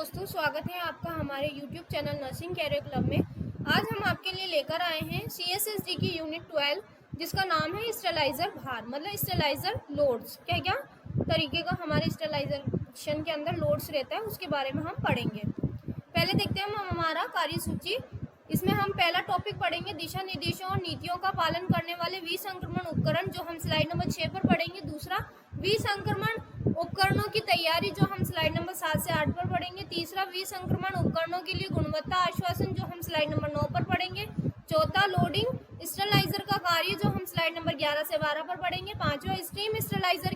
दोस्तों, स्वागत है आपका हमारे YouTube channel nursing career club में। आज हम आपके लिए लेकर आए हैं CSSD की यूनिट 12 जिसका नाम है स्टेलाइजर भार, मतलब स्टेलाइजर लोड्स। क्या क्या तरीके का हमारे स्टेलाइजेशन के अंदर लोड्स रहता है उसके बारे में हम पढ़ेंगे। पहले देखते हैं हम हमारा कार्यसूची। इसमें हम पहला टॉपिक पढ़ेंगे दिशा निर्देशों और नीतियों का पालन करने वाले विसंक्रमण उपकरण, जो हम स्लाइड नंबर 6 पर पढ़ेंगे। दूसरा, विसंक्रमण उपकरणों की तैयारी, जो हम स्लाइड नंबर 7 से 8 पर पढ़ेंगे। तीसरा, विसंक्रमण उपकरणों के लिए गुणवत्ता आश्वासन, जो हम स्लाइड नंबर 9 पर पढ़ेंगे। चौथा, लोडिंग स्टेलाइजर का कार्य, जो हम स्लाइड नंबर 11 से 12 पर पढ़ेंगे। पांचवा, स्टीम स्टेलाइजर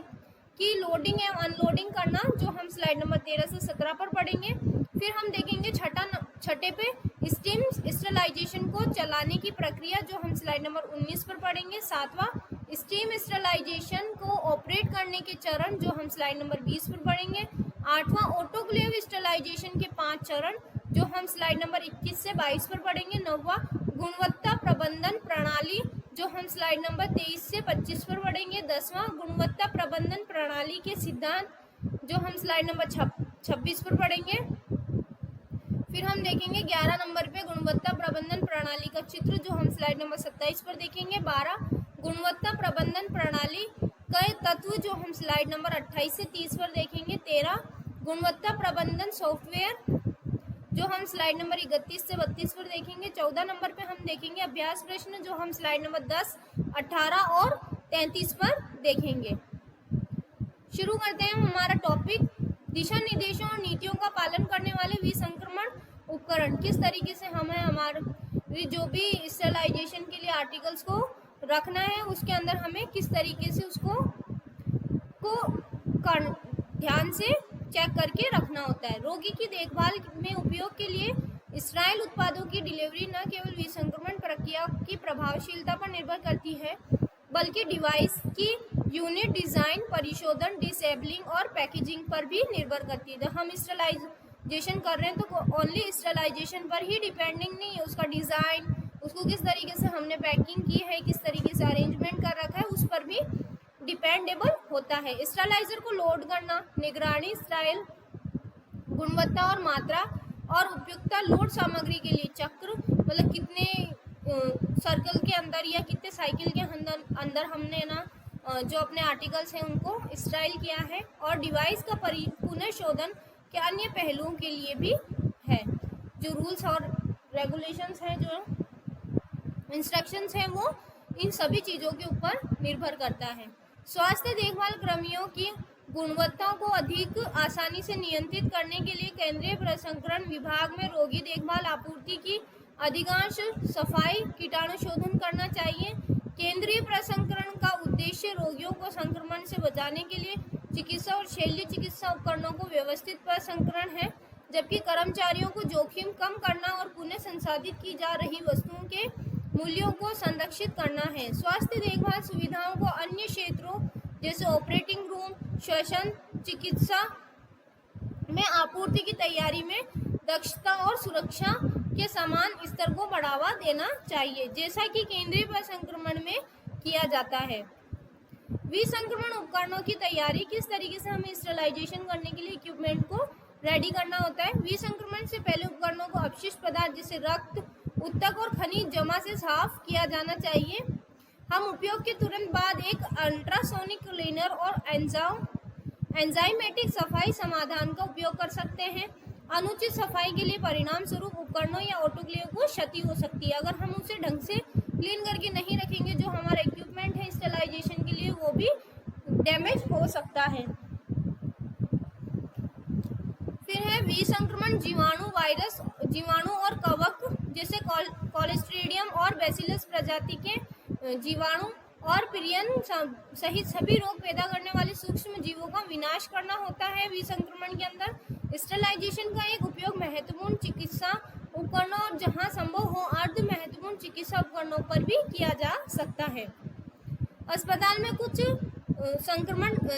की लोडिंग एवं अनलोडिंग करना, जो हम स्लाइड नंबर 13 से 17 पर पढ़ेंगे। फिर हम देखेंगे छठे पे स्टीम स्टेलाइजेशन को चलाने की प्रक्रिया, जो हम स्लाइड नंबर 19 पर पढ़ेंगे। सातवां, स्टीम स्टेलाइजेशन को ऑपरेट करने के चरण, जो हम स्लाइड नंबर 20 पर पढ़ेंगे। आठवां, ऑटोक्लेव स्टेलाइजेशन के 5 चरण, जो हम स्लाइड नंबर 21 से 22 पर पढ़ेंगे। नौवां, गुणवत्ता प्रबंधन प्रणाली, जो हम स्लाइड नंबर 23 से 25 पर पढ़ेंगे। 10वां, गुणवत्ता प्रबंधन प्रणाली के सिद्धांत, जो हम स्लाइड नंबर 26 पर पढ़ेंगे। फिर हम देखेंगे 11 नंबर पे गुणवत्ता प्रबंधन प्रणाली का चित्र, जो हम स्लाइड नंबर 27 पर देखेंगे। 12, गुणवत्ता प्रबंधन प्रणाली के तत्व, जो हम स्लाइड नंबर 28 से 30 पर देखेंगे। 13, गुणवत्ता प्रबंधन सॉफ्टवेयर, जो हम स्लाइड नंबर 31 से 32 पर देखेंगे। 14 नंबर पे हम देखेंगे अभ्यास प्रश्न, जो हम स्लाइड नंबर 10, 18 और 33 पर देखेंगे। शुरू करते हैं हमारा टॉपिक, दिशा निर्देशों और नीतियों का पालन करने वाले विसंक्रमण उपकरण। किस तरीके से हमें हमारे जो भी स्टेलाइजेशन के लिए आर्टिकल्स को रखना है, उसके अंदर हमें किस तरीके से उसको ध्यान से चेक करके रखना होता है। रोगी की देखभाल में उपयोग के लिए स्टेराइल उत्पादों की डिलीवरी न केवल विसंक्रमण प्रक्रिया की प्रभावशीलता पर निर्भर करती है, बल्कि डिवाइस की यूनिट डिजाइन, परिशोधन, डिसेबलिंग और पैकेजिंग पर भी निर्भर करती है। जब हम स्टेलाइजेशन कर रहे हैं तो ओनली स्टेलाइजेशन पर ही डिपेंडिंग नहीं है, उसका डिजाइन, उसको किस तरीके से हमने पैकिंग की है, किस तरीके से अरेंजमेंट कर रखा है, उस पर भी डिपेंडेबल होता है। स्टेलाइजर को लोड करना, निगरानी, स्टाइल, गुणवत्ता और मात्रा और उपयुक्तता, लोड सामग्री के लिए चक्र, मतलब कितने सर्कल के अंदर या कितने साइकिल के अंदर हमने ना जो अपने आर्टिकल्स हैं उनको स्टाइल किया है, और डिवाइस का पुनर्शोधन के अन्य पहलुओं के लिए भी है। जो रूल्स और रेगुलेशंस हैं, जो इंस्ट्रक्शंस हैं, वो इन सभी चीज़ों के ऊपर निर्भर करता है। स्वास्थ्य देखभाल कर्मियों की गुणवत्ता को अधिक आसानी से नियंत्रित करने के लिए केंद्रीय प्रसंस्करण विभाग में रोगी देखभाल आपूर्ति की अधिकांश सफाई, कीटाणुशोधन करना चाहिए। केंद्रीय प्रसंस्करण का उद्देश्य रोगियों को संक्रमण से बचाने के लिए चिकित्सा और शल्य चिकित्सा उपकरणों को व्यवस्थित प्रसंस्करण है, जबकि कर्मचारियों को जोखिम कम करना और पुनः संसाधित की जा रही वस्तुओं के मूल्यों को संरक्षित करना है। स्वास्थ्य देखभाल सुविधाओं को अन्य क्षेत्रों जैसे ऑपरेटिंग रूम, श्वसन चिकित्सा में आपूर्ति की तैयारी में दक्षता और सुरक्षा के समान स्तर को बढ़ावा देना चाहिए, जैसा कि केंद्रीय प्रसंस्करण में किया जाता है। विसंक्रमण उपकरणों की तैयारी, किस तरीके से हमें स्टेलाइजेशन करने के लिए इक्विपमेंट को रेडी करना होता है। विसंक्रमण से पहले उपकरणों को अपशिष्ट पदार्थ जैसे रक्त, ऊतक और खनिज जमा से साफ किया जाना चाहिए। हम उपयोग के तुरंत बाद एक अल्ट्रासोनिक क्लीनर और एंजाइमेटिक सफाई समाधान का उपयोग कर सकते हैं। अनुचित सफाई के लिए परिणाम स्वरूप उपकरणों या ऑटोक्लेव को क्षति हो सकती है। अगर हम उसे ढंग से क्लीन करके नहीं रखेंगे, जो हमारा इक्विपमेंट है स्टेलाइजेशन के लिए, वो भी डैमेज हो सकता है। फिर है विसंक्रमण जीवाणु, वायरस, जीवाणु और कवक जैसे कॉलेस्ट्रीडियम और बैसिलस प्रजाति के जीवाणु और प्रियन सहित सभी रोग पैदा करने वाले सूक्ष्म जीवों का विनाश करना होता है। विसंक्रमण के अंदर स्टेलाइजेशन का एक उपयोग महत्वपूर्ण चिकित्सा उपकरणों और जहां संभव हो अर्ध महत्वपूर्ण चिकित्सा उपकरणों पर भी किया जा सकता है। अस्पताल में कुछ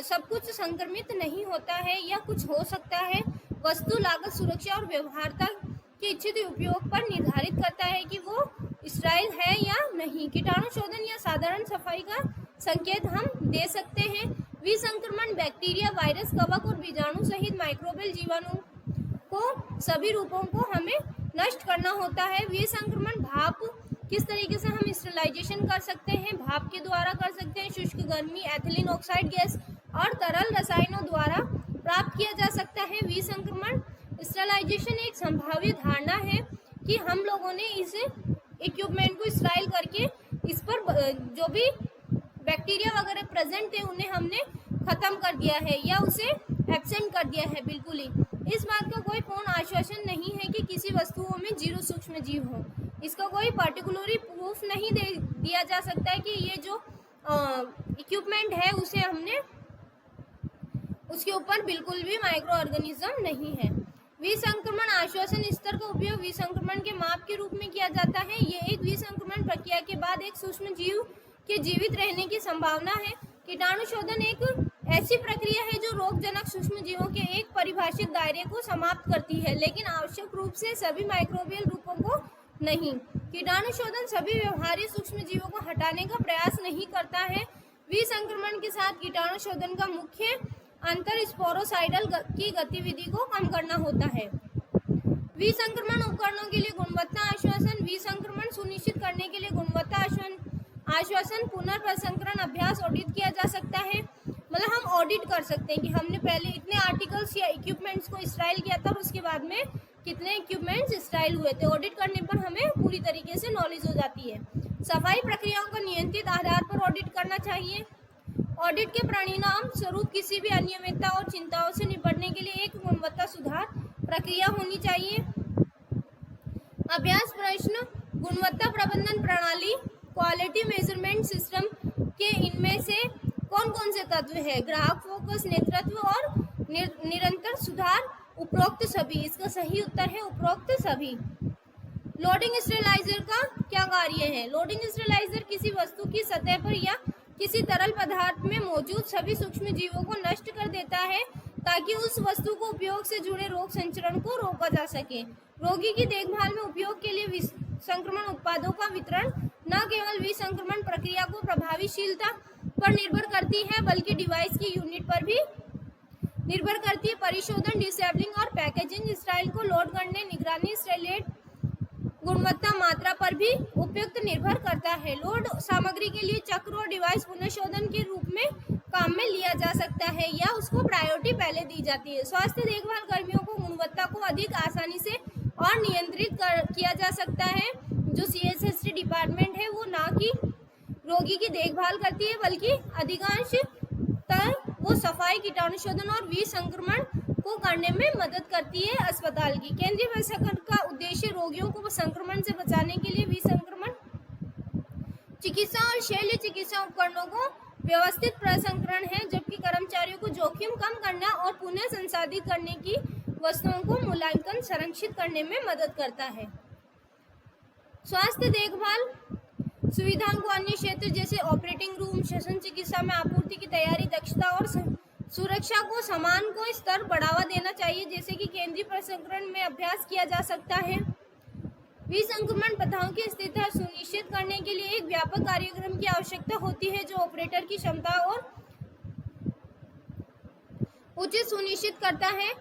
सब कुछ संक्रमित नहीं होता है या कुछ हो सकता है। वस्तु लागत, सुरक्षा और व्यवहार्यता के इच्छित उपयोग पर निर्धारित करता है कि वो स्टेराइल है या नहीं। कीटाणु शोधन या साधारण सफाई का संकेत हम दे सकते हैं। विसंक्रमण बैक्टीरिया, वायरस, कवक और बीजाणु सहित माइक्रोबियल जीवाणु को सभी रूपों को हमें नष्ट करना होता है। विसंक्रमण भाप किस तरीके से हम स्टरलाइजेशन कर सकते हैं, भाप के द्वारा कर सकते हैं, शुष्क गर्मी, एथिलीन ऑक्साइड गैस और तरल रसायनों द्वारा प्राप्त किया जा सकता है। विसंक्रमण स्टरलाइजेशन एक संभावित धारणा है कि हम लोगों ने इस इक्विपमेंट को स्टराइल करके इस पर जो भी बैक्टीरिया वगैरह प्रेजेंट थे उन्हें हमने खत्म कर दिया है या उसे एब्सेंट कर दिया है। बिल्कुल ही इस बात का कोई पूर्ण आश्वासन नहीं है कि किसी वस्तुओं में 0 सूक्ष्म जीव हो। इसका कोई पर्टिकुलरी प्रूफ नहीं दिया जा सकता है कि ये जो इक्विपमेंट है उसे हमने उसके ऊपर बिल्कुल भी माइक्रो ऑर्गेनिज्म नहीं है। विसंक्रमण आश्वासन स्तर का उपयोग विसंक्रमण के माप के रूप में किया जाता है। ये एक विसंक्रमण प्रक्रिया के बाद एक सूक्ष्म जीव के जीवित रहने की संभावना है। कीटाणु शोधन एक ऐसी प्रक्रिया है जो रोगजनक सूक्ष्म जीवों के एक परिभाषित दायरे को समाप्त करती है, लेकिन आवश्यक रूप से सभी माइक्रोबियल रूपों को नहीं। कीटाणु शोधन सभी व्यवहार्य सूक्ष्म जीवों को हटाने का प्रयास नहीं करता है। विसंक्रमण के साथ कीटाणु शोधन का मुख्य अंतर स्पोरोसाइडल की गतिविधि को कम करना होता है। विसंक्रमण उपकरणों के लिए गुणवत्ता आश्वासन। विसंक्रमण सुनिश्चित करने के लिए गुणवत्ता आश्वासन पुनर्प्रसंस्करण अभ्यास ऑडिट किया जा सकता है। मतलब हम ऑडिट कर सकते हैं कि हमने पहले इतने आर्टिकल्स या इक्विपमेंट्स को स्टाइल किया था और उसके बाद में कितने इक्विपमेंट्स स्टाइल हुए थे। ऑडिट करने पर हमें पूरी तरीके से नॉलेज हो जाती है। सफाई प्रक्रियाओं को नियंत्रित आधार पर ऑडिट करना चाहिए। ऑडिट के परिणाम स्वरूप किसी भी अनियमितता और चिंताओं से निपटने के लिए एक गुणवत्ता सुधार प्रक्रिया होनी चाहिए। अभ्यास प्रश्न, गुणवत्ता प्रबंधन प्रणाली क्वालिटी मेजरमेंट सिस्टम के इनमें से कौन कौन से तत्व है? ग्राहक फोकस, नेतृत्व और निरंतर सुधार, उपरोक्त सभी। इसका सही उत्तर है उपरोक्त सभी। लोडिंग स्टेरिलाइजर का क्या कार्य है? लोडिंग स्टेरिलाइजर किसी वस्तु की सतह पर या किसी तरल पदार्थ में मौजूद सभी सूक्ष्म जीवों को नष्ट कर देता है ताकि उस वस्तु को उपयोग से जुड़े रोग संचरण को रोका जा सके। रोगी की देखभाल में उपयोग के लिए विसंक्रमण उत्पादों का वितरण न केवल विसंक्रमण प्रक्रिया को प्रभावशीलता पर निर्भर करती है बल्कि डिवाइस की यूनिट पर भी निर्भर करती है। परिशोधन, डिसेबलिंग और पैकेजिंग स्टाइल को लोड करने, निगरानी, स्टेलेट गुणवत्ता मात्रा पर भी उपयुक्त निर्भर करता है। लोड सामग्री के लिए चक्र और डिवाइस पुनर्शोधन के रूप में काम में लिया जा सकता है या उसको प्रायोरिटी पहले दी जाती है। स्वास्थ्य देखभाल कर्मियों को गुणवत्ता को अधिक आसानी से और नियंत्रित किया जा सकता है। जो CSST डिपार्टमेंट है वो ना कि रोगी की देखभाल करती है बल्कि अधिकांशतः वो सफाई, कीटाणु शोधन और विसंक्रमण को करने में मदद करती है अस्पताल की। केंद्रीय प्रसंस्करण का उद्देश्य रोगियों को संक्रमण से बचाने के लिए विसंक्रमण चिकित्सा और शल्य चिकित्सा उपकरणों को व्यवस्थित प्रसंस्करण है, जबकि कर्मचारियों को जोखिम कम करना और पुनः संसाधित करने की वस्तुओं को मूल्यांकन संरक्षित करने में मदद करता है। स्वास्थ्य देखभाल सुविधाओं को अन्य क्षेत्र जैसे ऑपरेटिंग रूम, श्वसन चिकित्सा में आपूर्ति की तैयारी, दक्षता और सुरक्षा को समान को स्तर बढ़ावा देना चाहिए, जैसे कि केंद्रीय प्रसंस्करण में अभ्यास किया जा सकता है। विसंक्रमण प्रथाओं की स्थिरता सुनिश्चित करने के लिए एक व्यापक कार्यक्रम की आवश्यकता होती है जो ऑपरेटर की क्षमता और उचित सुनिश्चित करता है।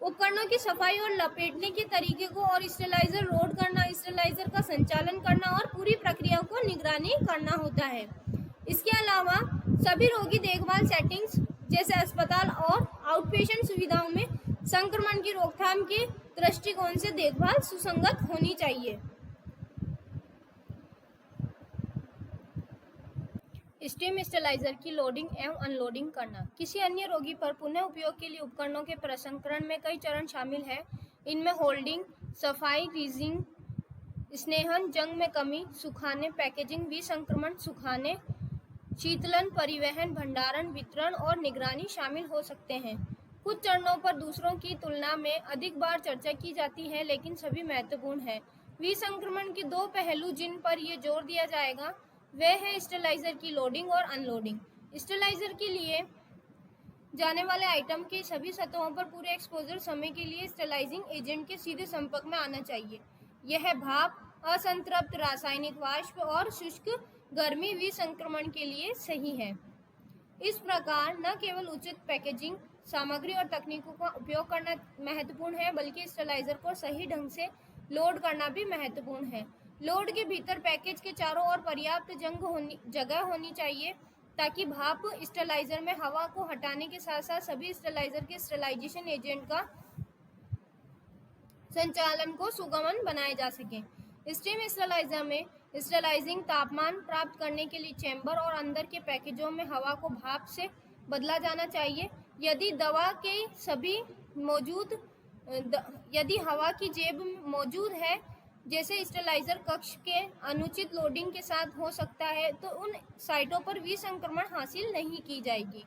उपकरणों की सफाई और लपेटने के तरीके को और स्टेरिलाइजर लोड करना, स्टेरिलाइजर का संचालन करना और पूरी प्रक्रिया को निगरानी करना होता है। इसके अलावा सभी रोगी देखभाल सेटिंग्स जैसे अस्पताल और आउटपेशेंट सुविधाओं में संक्रमण की रोकथाम के दृष्टिकोण से देखभाल सुसंगत होनी चाहिए। स्टीम स्टेरिलाइजर की लोडिंग एवं अनलोडिंग करना। किसी अन्य रोगी पर पुनः उपयोग के लिए उपकरणों के प्रसंस्करण में कई चरण शामिल हैं। इनमें होल्डिंग, सफाई, रीजिंग, स्नेहन, जंग में कमी, सुखाने, पैकेजिंग, विसंक्रमण, सुखाने, शीतलन, परिवहन, भंडारण, वितरण और निगरानी शामिल हो सकते हैं। कुछ चरणों पर दूसरों की तुलना में अधिक बार चर्चा की जाती है, लेकिन सभी महत्वपूर्ण हैं। विसंक्रमण के दो पहलू जिन पर यह जोर दिया जाएगा वह है स्टेरिलाइजर की लोडिंग और अनलोडिंग। स्टेरिलाइजर के लिए जाने वाले आइटम के सभी सतहों पर पूरे एक्सपोजर समय के लिए स्टेरिलाइजिंग एजेंट के सीधे संपर्क में आना चाहिए। यह भाप, असंतृप्त रासायनिक वाष्प और शुष्क गर्मी विसंक्रमण के लिए सही है। इस प्रकार न केवल उचित पैकेजिंग, सामग्री और तकनीकों का उपयोग करना महत्वपूर्ण है, बल्कि स्टरलाइजर को सही ढंग से लोड करना भी महत्वपूर्ण है। लोड के भीतर पैकेज के चारों ओर पर्याप्त जगह होनी चाहिए ताकि भाप स्टरलाइजर में हवा को हटाने के साथ साथ सभी स्टरलाइजर के स्टरलाइजेशन एजेंट का संचालन को सुगमन बनाया जा सके। स्टीम स्टरलाइजर में स्टरलाइजिंग तापमान प्राप्त करने के लिए चैम्बर और अंदर के पैकेजों में हवा को भाप से बदला जाना चाहिए। यदि हवा की जेब मौजूद है, जैसे स्टरलाइजर कक्ष के अनुचित लोडिंग के साथ हो सकता है, तो उन साइटों पर विसंक्रमण हासिल नहीं की जाएगी।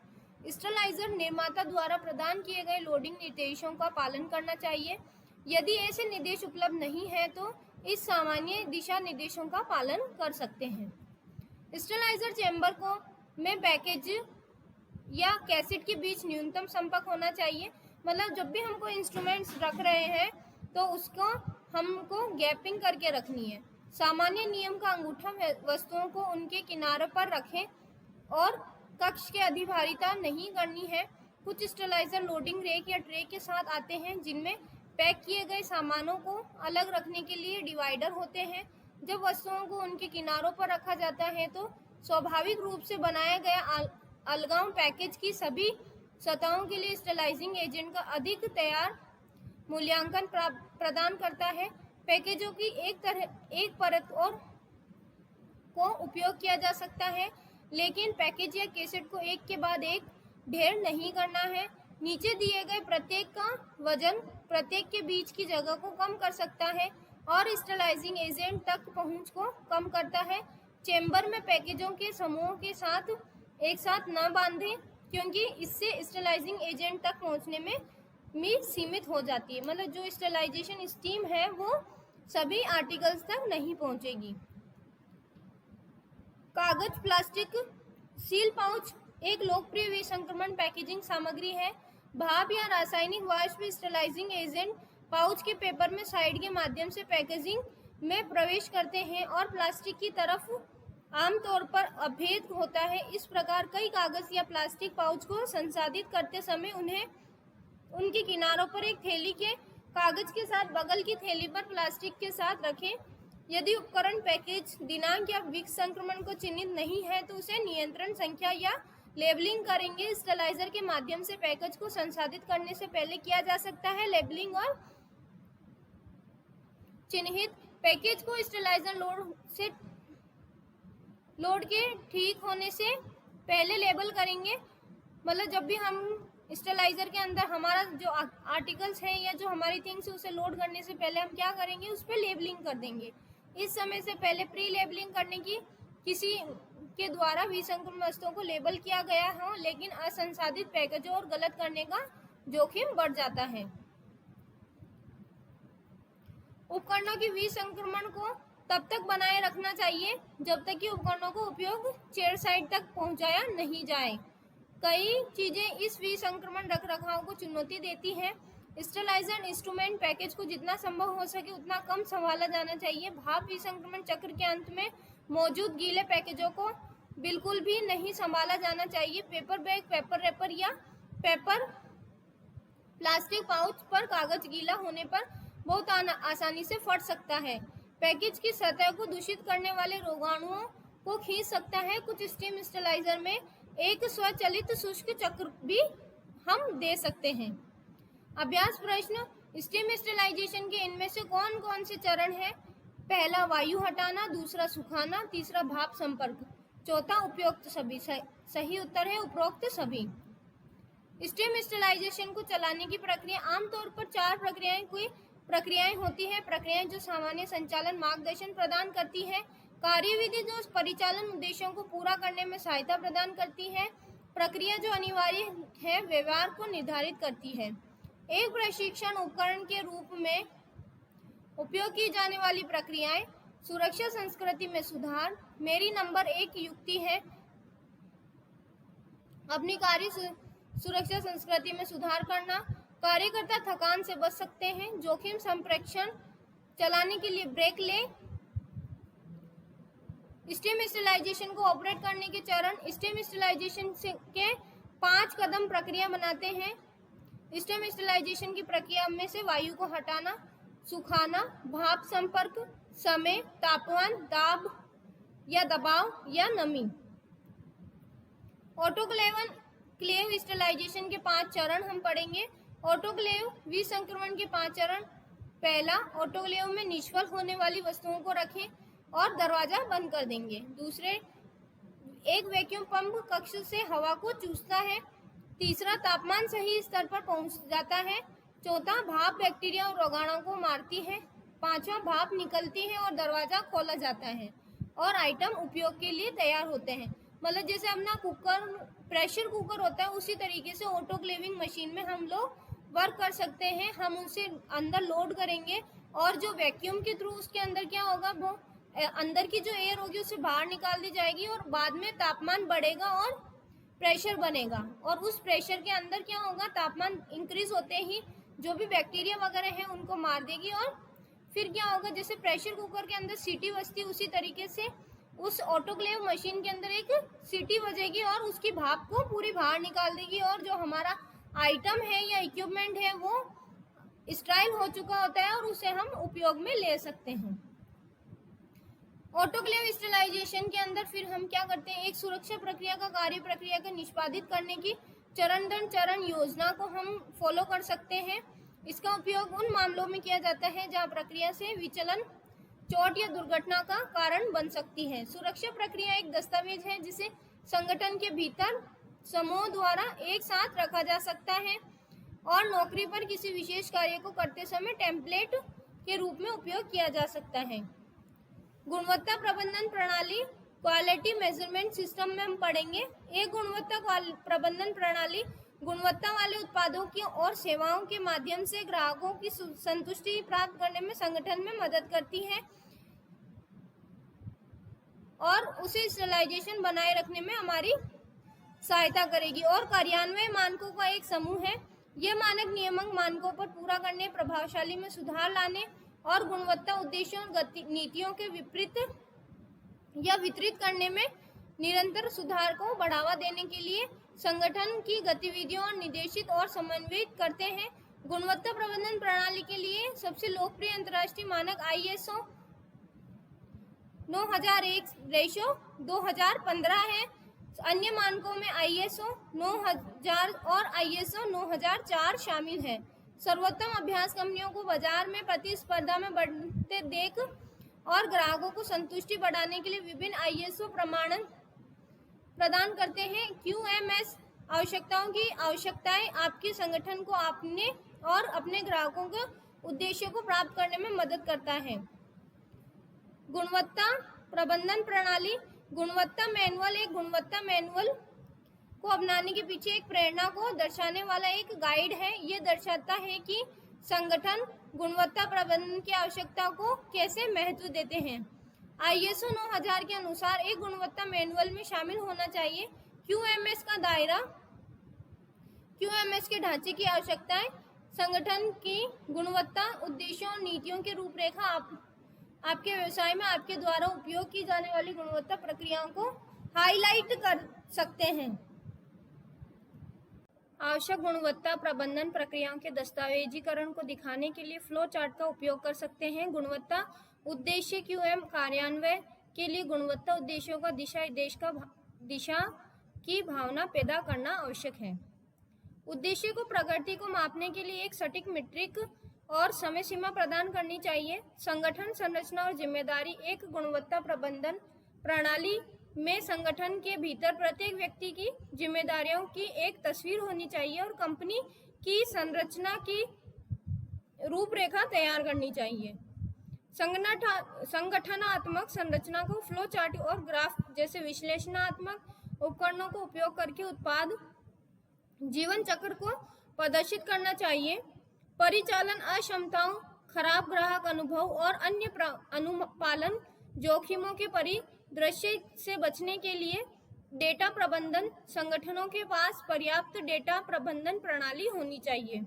स्टरलाइजर निर्माता द्वारा प्रदान किए गए लोडिंग निर्देशों का पालन करना चाहिए। यदि ऐसे निर्देश उपलब्ध नहीं है तो इस सामान्य दिशा निर्देशों का पालन कर सकते हैं। स्टरलाइजर चैम्बर को में पैकेज या कैसेट के बीच न्यूनतम संपर्क होना चाहिए। मतलब जब भी हमको इंस्ट्रूमेंट्स रख रहे हैं तो उसको हमको गैपिंग करके रखनी है। सामान्य नियम का अंगूठा वस्तुओं को उनके किनारे पर रखें और कक्ष के अधिभारिता नहीं करनी है। कुछ स्टरलाइजर लोडिंग रेक या ट्रे के साथ आते हैं जिनमें पैक किए गए सामानों को अलग रखने के लिए डिवाइडर होते हैं। जब वस्तुओं को उनके किनारों पर रखा जाता है तो स्वाभाविक रूप से बनाया गया अलगाव पैकेज की सभी सतहों के लिए स्टरलाइजिंग एजेंट का अधिक तैयार मूल्यांकन प्रदान करता है। पैकेजों की एक परत और को उपयोग किया जा सकता है, लेकिन पैकेज या कैसेट को एक के बाद एक ढेर नहीं करना है। नीचे दिए गए प्रत्येक का वजन प्रत्येक के बीच की जगह को कम कर सकता है और स्टरलाइजिंग एजेंट तक पहुंच को कम करता है। चेंबर में पैकेजों के समूहों के साथ एक साथ न बांधें, क्योंकि इससे स्टरलाइजिंग एजेंट तक पहुंचने में सीमित हो जाती है। मतलब जो स्टरलाइजेशन स्टीम है वो सभी आर्टिकल्स तक नहीं पहुंचेगी। कागज प्लास्टिक सील पाउच एक लोकप्रिय विसंक्रमण पैकेजिंग सामग्री है। भाप या रासायनिक वाष्प स्टरलाइजिंग एजेंट पाउच के पेपर में साइड के माध्यम से पैकेजिंग में प्रवेश करते हैं और प्लास्टिक की तरफ आमतौर पर अभेद होता है। इस प्रकार कई कागज या प्लास्टिक पाउच को संसाधित करते समय उन्हें उनके किनारों पर एक थैली के कागज के साथ बगल की थैली पर प्लास्टिक के साथ रखें। यदि उपकरण पैकेज दिनांक या विसंक्रमण को चिन्हित नहीं है तो उसे नियंत्रण संख्या या लेबलिंग करेंगे। स्टरलाइजर के माध्यम से पैकेज को संसाधित करने से पहले किया जा सकता है लेबलिंग और चिन्हित पैकेज को स्टरलाइजर लोड के ठीक होने से पहले लेबल करेंगे। मतलब जब भी हम स्टरलाइजर के अंदर हमारा जो आर्टिकल्स है या जो हमारी थिंग्स है उसे लोड करने से पहले हम क्या करेंगे, उस पर लेबलिंग कर देंगे। इस समय से पहले प्री लेबलिंग करने की किसी के द्वारा विसंक्रमण वस्तुओं को लेबल किया गया हो, लेकिन असंसाधित पैकेजों और गलत करने का जोखिम बढ़ जाता है। उपकरणों की विसंक्रमण को तब तक बनाए रखना चाहिए जब तक कि उपकरणों को उपयोग चेयर साइड तक पहुंचाया नहीं जाए। कई चीजें इस विसंक्रमण रखरखाव को चुनौती देती हैं। स्टरलाइजर इंस्ट्रूमेंट पैकेज को जितना संभव हो सके उतना कम संभाला जाना चाहिए। भाप विसंक्रमण चक्र के अंत में मौजूद गीले पैकेजों को बिल्कुल भी नहीं संभाला जाना चाहिए। पेपर बैग, पेपर रैपर या पेपर प्लास्टिक पाउच पर कागज गीला होने पर बहुत आसानी से फट सकता है। पैकेज की सतह को दूषित करने वाले रोगाणुओं को खींच सकता है। कुछ स्टीम स्टरलाइजर में एक स्वचालित शुष्क चक्र भी हम दे सकते हैं। अभ्यास प्रश्न, स्टीम स्टरलाइजेशन के इनमें से कौन कौन से चरण हैं? पहला वायु हटाना, दूसरा सुखाना, तीसरा भाप संपर्क, चौथा उपरोक्त सभी। सही उत्तर है उपरोक्त सभी। स्टीम स्टरलाइजेशन को चलाने की प्रक्रिया आमतौर पर 4 प्रक्रियाएं होती है। प्रक्रियाएं जो सामान्य संचालन मार्गदर्शन प्रदान करती है, कार्यविधि जो परिचालन उद्देश्यों को पूरा करने में सहायता प्रदान करती है, प्रक्रिया जो अनिवार्य है व्यवहार को निर्धारित करती है। एक प्रशिक्षण उपकरण के रूप में उपयोग की जाने वाली प्रक्रियाएं, सुरक्षा संस्कृति में सुधार। मेरी नंबर 1 युक्ति है अपनी कार्य सुरक्षा संस्कृति में सुधार करना। कार्यकर्ता थकान से बच सकते हैं। जोखिम संप्रेषण चलाने के लिए ब्रेक लें। स्टीम स्टरलाइजेशन को ऑपरेट करने के चरण, स्टीम स्टरलाइजेशन के 5 कदम प्रक्रिया बनाते हैं। स्टेम स्टरलाइजेशन की प्रक्रिया में से वायु को हटाना, सुखाना, भाप संपर्क, समय, तापमान, दाब या दबाव या नमी। ऑटोक्लेव स्टरलाइजेशन के 5 चरण हम पढ़ेंगे। ऑटोक्लेव विसंक्रमण के 5 चरण। पहला, ऑटोक्लेव में निष्फल होने वाली वस्तुओं को रखें और दरवाजा बंद कर देंगे। दूसरे, एक वैक्यूम पंप कक्ष से हवा को चूसता है। तीसरा, तापमान सही स्तर पर पहुंच जाता है। चौथा, भाप बैक्टीरिया और रोगाणुओं को मारती है। पांचवा, भाप निकलती है और दरवाजा खोला जाता है और आइटम उपयोग के लिए तैयार होते हैं। मतलब जैसे अपना कुकर, प्रेशर कुकर होता है, उसी तरीके से ऑटोक्लेविंग मशीन में हम लोग वर्क कर सकते हैं। हम उसे अंदर लोड करेंगे और जो वैक्यूम के थ्रू उसके अंदर क्या होगा, वो अंदर की जो एयर होगी उसे बाहर निकाल दी जाएगी और बाद में तापमान बढ़ेगा और प्रेशर बनेगा और उस प्रेशर के अंदर क्या होगा, तापमान इंक्रीज होते ही जो भी बैक्टीरिया वगैरह हैं उनको मार देगी और फिर क्या होगा, जैसे प्रेशर कुकर के अंदर सीटी बजती, उसी तरीके से उस ऑटोक्लेव मशीन के अंदर एक सीटी बजेगी और उसकी भाप को पूरी बाहर निकाल देगी और जो हमारा आइटम है या इक्विपमेंट है वो स्टराइल हो चुका होता है और उसे हम उपयोग में ले सकते हैं। ऑटोक्लेव स्टरलाइजेशन के अंदर फिर हम क्या करते हैं, एक सुरक्षा प्रक्रिया का कार्य प्रक्रिया को निष्पादित करने की चरण दर चरण योजना को हम फॉलो कर सकते हैं। इसका उपयोग उन मामलों में किया जाता है जहां प्रक्रिया से विचलन, चोट या दुर्घटना का कारण बन सकती है। सुरक्षा प्रक्रिया एक दस्तावेज है जिसे संगठन के भीतर समूह द्वारा एक साथ रखा जा सकता है और नौकरी पर किसी विशेष कार्य को करते समय टेम्पलेट के रूप में उपयोग किया जा सकता है। गुणवत्ता प्रबंधन प्रणाली, क्वालिटी मेजरमेंट सिस्टम में हम पढ़ेंगे। एक गुणवत्ता प्रबंधन प्रणाली गुणवत्ता वाले उत्पादों की और सेवाओं के माध्यम से ग्राहकों की संतुष्टि प्राप्त करने में संगठन में मदद करती है और उसे स्टरलाइजेशन बनाए रखने में हमारी सहायता करेगी। और कार्यान्वयन मानकों का एक समूह है। ये मानक नियामक मानकों पर पूरा करने, प्रभावशाली में सुधार लाने और गुणवत्ता उद्देश्यों और नीतियों के विपरीत या वितरित करने में निरंतर सुधार को बढ़ावा देने के लिए संगठन की गतिविधियों और निर्देशित और समन्वित करते हैं। गुणवत्ता प्रबंधन प्रणाली के लिए सबसे लोकप्रिय अंतर्राष्ट्रीय मानक ISO 9001/2015 है। अन्य मानकों में ISO 9000 और ISO 9004 शामिल है। सर्वोत्तम अभ्यास कंपनियों को बाजार में प्रतिस्पर्धा में बढ़ते देख और ग्राहकों को संतुष्टि बढ़ाने के लिए विभिन्न ISO प्रमाणन प्रदान करते हैं। QMS आवश्यकताएं आपके संगठन को अपने और अपने ग्राहकों के उद्देश्यों को प्राप्त करने में मदद करता है। गुणवत्ता प्रबंधन प्रणाली, गुणवत्ता मैनुअल एक गुणवत्ता मैनुअल को अपनाने के पीछे एक प्रेरणा को दर्शाने वाला एक गाइड है। ये दर्शाता है कि संगठन गुणवत्ता प्रबंधन की आवश्यकता को कैसे महत्व देते हैं। ISO 9000 के अनुसार एक गुणवत्ता मैनुअल में शामिल होना चाहिए। QMS का दायरा, QMS के ढांचे की आवश्यकताएं, संगठन की गुणवत्ता उद्देश्यों और नीतियों की रूपरेखा, आपके व्यवसाय में आपके द्वारा उपयोग की जाने वाली गुणवत्ता प्रक्रियाओं को हाईलाइट कर सकते हैं। आवश्यक गुणवत्ता प्रबंधन प्रक्रियाओं के दस्तावेजीकरण को दिखाने के लिए फ्लो चार्ट का उपयोग कर सकते हैं। गुणवत्ता उद्देश्य QM कार्यान्वयन के लिए गुणवत्ता उद्देश्यों का दिशा की भावना पैदा करना आवश्यक है। उद्देश्य को प्रगति को मापने के लिए एक सटीक मीट्रिक और समय सीमा प्रदान करनी चाहिए। संगठन संरचना और जिम्मेदारी, एक गुणवत्ता प्रबंधन प्रणाली में संगठन के भीतर प्रत्येक व्यक्ति की जिम्मेदारियों की एक तस्वीर होनी चाहिए और कंपनी की संरचना की रूपरेखा तैयार करनी चाहिए। संगठनात्मक संरचना को फ्लो चार्ट और ग्राफ जैसे विश्लेषणात्मक उपकरणों को उपयोग करके उत्पाद जीवन चक्र को प्रदर्शित करना चाहिए। परिचालन अक्षमताओं, खराब ग्राहक अनुभव और अन्य अनुपालन जोखिमों के परिदृश्य से बचने के लिए डेटा प्रबंधन, संगठनों के पास पर्याप्त डेटा प्रबंधन प्रणाली होनी चाहिए।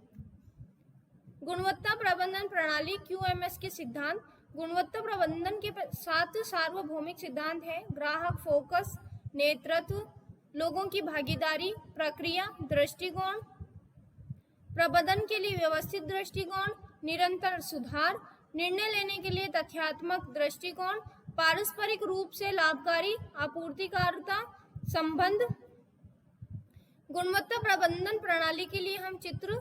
गुणवत्ता प्रबंधन प्रणाली QMS के सिद्धांत, गुणवत्ता प्रबंधन के 7 सार्वभौमिक सिद्धांत है। ग्राहक फोकस, नेतृत्व, लोगों की भागीदारी, प्रक्रिया, दृष्टिकोण, प्रबंधन के लिए व्यवस्थित दृष्टिकोण, निरंतर सुधार, निर्णय लेने के लिए तथ्यात्मक दृष्टिकोण, पारस्परिक रूप से लाभकारी आपूर्तिकर्ता संबंध। गुणवत्ता प्रबंधन प्रणाली के लिए हम चित्र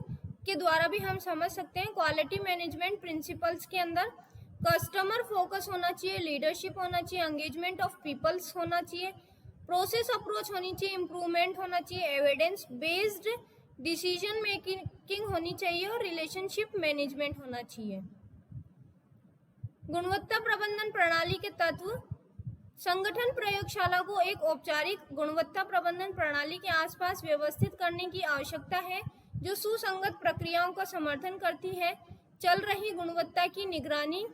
के द्वारा भी हम समझ सकते हैं। क्वालिटी मैनेजमेंट प्रिंसिपल्स के अंदर कस्टमर फोकस होना चाहिए, लीडरशिप होना चाहिए, एंगेजमेंट ऑफ पीपल्स होना चाहिए, प्रोसेस अप्रोच होनी चाहिए, इम्प्रूवमेंट होना चाहिए, एविडेंस बेस्ड डिसीजन मेकिंग होनी चाहिए और रिलेशनशिप मैनेजमेंट होना चाहिए। गुणवत्ता प्रबंधन प्रणाली के तत्व। संगठन प्रयोगशाला को एक औपचारिक गुणवत्ता प्रबंधन प्रणाली के आसपास व्यवस्थित करने की आवश्यकता है जो सुसंगत प्रक्रियाओं का समर्थन करती है। चल रही गुणवत्ता की निगरानी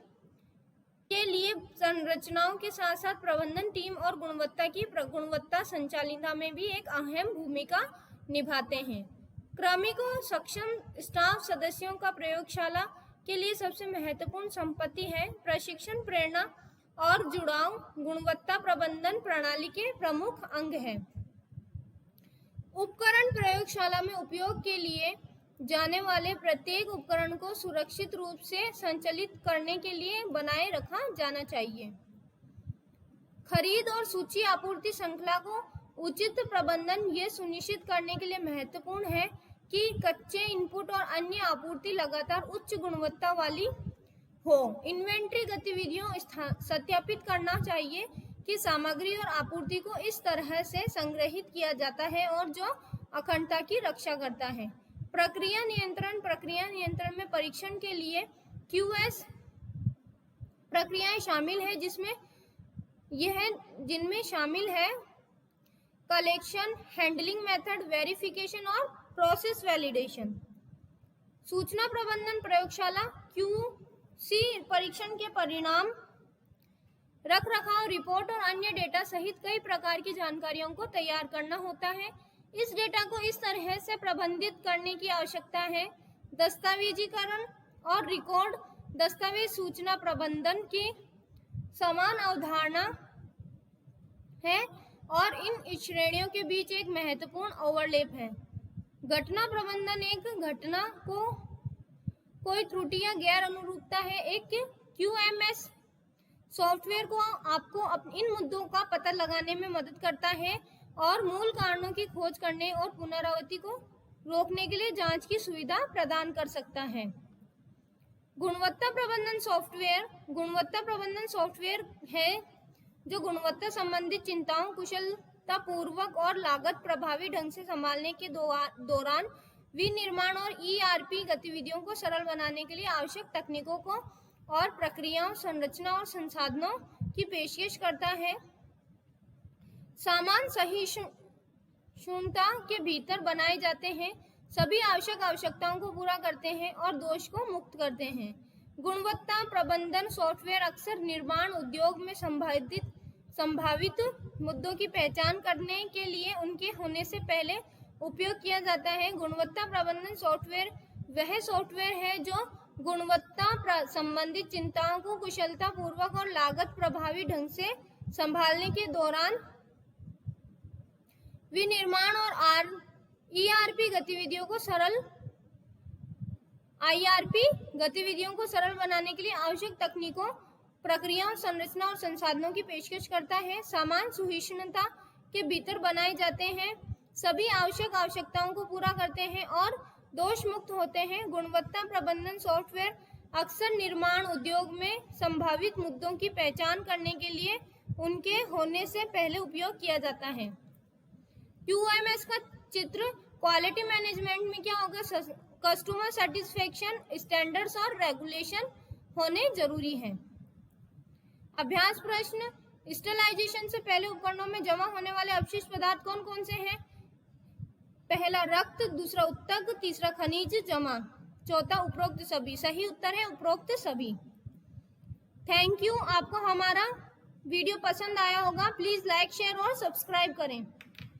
के लिए संरचनाओं के साथ साथ प्रबंधन टीम और गुणवत्ता संचालिता में भी एक अहम भूमिका निभाते हैं। क्रमिक और सक्षम स्टाफ सदस्यों का प्रयोगशाला के लिए सबसे महत्वपूर्ण संपत्ति है। प्रशिक्षण, प्रेरणा और जुड़ाव गुणवत्ता प्रबंधन प्रणाली के प्रमुख अंग हैं। उपकरण प्रयोगशाला में उपयोग के लिए जाने वाले प्रत्येक उपकरण को सुरक्षित रूप से संचालित करने के लिए बनाए रखा जाना चाहिए। खरीद और सूची आपूर्ति श्रृंखला को उचित प्रबंधन ये सुनिश्चित करने के लिए महत्वपूर्ण है कि कच्चे इनपुट और अन्य आपूर्ति लगातार उच्च गुणवत्ता वाली हो। इन्वेंट्री गतिविधियों सत्यापित करना चाहिए कि सामग्री और आपूर्ति को इस तरह से संग्रहित किया जाता है और जो अखंडता की रक्षा करता है। प्रक्रिया नियंत्रण में परीक्षण के लिए QS प्रक्रियाएं शामिल है जिनमें शामिल है कलेक्शन, हैंडलिंग मेथड, वेरिफिकेशन और प्रोसेस वैलिडेशन। सूचना प्रबंधन प्रयोगशाला QC परीक्षण के परिणाम, रखरखाव रिपोर्ट और अन्य डेटा सहित कई प्रकार की जानकारियों को तैयार करना होता है। इस डेटा को इस तरह से प्रबंधित करने की आवश्यकता है। दस्तावेजीकरण और रिकॉर्ड दस्तावेज सूचना प्रबंधन की समान अवधारणा है और इन श्रेणियों के बीच एक महत्वपूर्ण ओवरलैप है। घटना प्रबंधन एक घटना को कोई त्रुटि या गैर अनुरूपता है। एक QMS सॉफ्टवेयर को आपको इन मुद्दों का पता लगाने में मदद करता है और मूल कारणों की खोज करने और पुनरावृत्ति को रोकने के लिए जांच की सुविधा प्रदान कर सकता है। गुणवत्ता प्रबंधन सॉफ्टवेयर है जो गुणवत्ता संबंधित चिंताओं कुशलतापूर्वक और लागत प्रभावी ढंग से संभालने के दौरान विनिर्माण और ERP गतिविधियों को सरल बनाने के लिए आवश्यक तकनीकों को और प्रक्रियाओं, संरचना और संसाधनों की पेशकश करता है। सामान सहिष्णुता के भीतर बनाए जाते हैं, सभी आवश्यक आवश्यकताओं को पूरा करते हैं और दोष को मुक्त करते हैं। गुणवत्ता प्रबंधन सॉफ्टवेयर अक्सर निर्माण उद्योग में संभावित मुद्दों की पहचान करने के लिए उनके होने से पहले उपयोग किया जाता है। गुणवत्ता प्रबंधन सॉफ्टवेयर वह सॉफ्टवेयर है जो गुणवत्ता संबंधित चिंताओं को कुशलतापूर्वक और लागत प्रभावी ढंग से संभालने के दौरान विनिर्माण और IRP गतिविधियों को सरल बनाने के लिए आवश्यक तकनीकों, प्रक्रियाओं, संरचना और संसाधनों की पेशकश करता है। सामान सहिष्णुता के भीतर बनाए जाते हैं, सभी आवश्यक आवश्यकताओं को पूरा करते हैं और दोष मुक्त होते हैं। गुणवत्ता प्रबंधन सॉफ्टवेयर अक्सर निर्माण उद्योग में संभावित मुद्दों की पहचान करने के लिए उनके होने से पहले उपयोग किया जाता है। QMS का चित्र क्वालिटी मैनेजमेंट में क्या होगा? कस्टमर सेटिस्फेक्शन स्टैंडर्ड्स और रेगुलेशन होने जरूरी है। अभ्यास प्रश्न, स्टरलाइजेशन से पहले उपकरणों में जमा होने वाले अवशिष्ट पदार्थ कौन कौन से हैं? पहला रक्त, दूसरा उत्तक, तीसरा खनिज जमा, चौथा उपरोक्त सभी। सही उत्तर है उपरोक्त सभी। Thank you. आपको हमारा वीडियो पसंद आया होगा, प्लीज लाइक, शेयर और सब्सक्राइब करें।